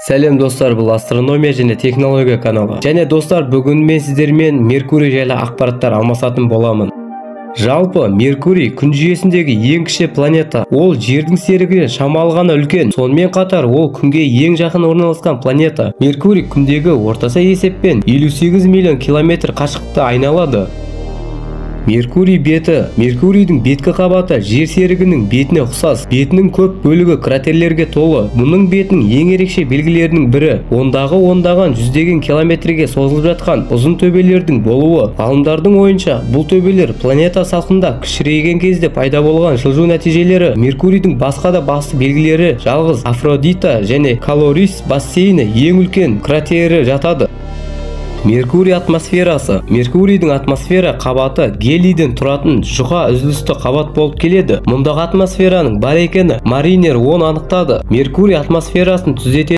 Сәлем достар, бұл астрономия және технология каналы. Және достар, бүгін мен сіздермен Меркурий жайлы ақпараттар алмасатын боламын. Жалпы Меркурий күн жүйесіндегі ең кіші планета. Ол жердің серігінен шамалы ғана үлкен. Сонымен қатар ол күнге ең жақын орналасқан планета. Меркурий күндегі орташа есеппен 58 миллион километр қашықтықты айналады. Меркурий беті. Меркурийдің беткі қабаты жер серігінің бетіне ұқсас. Бетінің көп бөлігі кратерлерге толы. Мұның бетінің ең ерекше белгілерінің бірі ондаған жүздеген километрге созылып жатқан ұзын төбелердің болуы. Ғалымдардың ойынша, бұл төбелер планета салқында кішірейген кезде пайда болған жылжу нәтижелері. Меркурийдің басқа да басты белгілері жалғыз Афродита және Калорис бассейні ең үлкен кратері жатады. Меркурий атмосферасы. Меркурийдің атмосфера қабаты гелийден тұратын жұқа үзілісті қабат болып келеді. Мұндағы атмосфераның бар екені Маринер 10 анықтады. Меркурий атмосферасын түзететін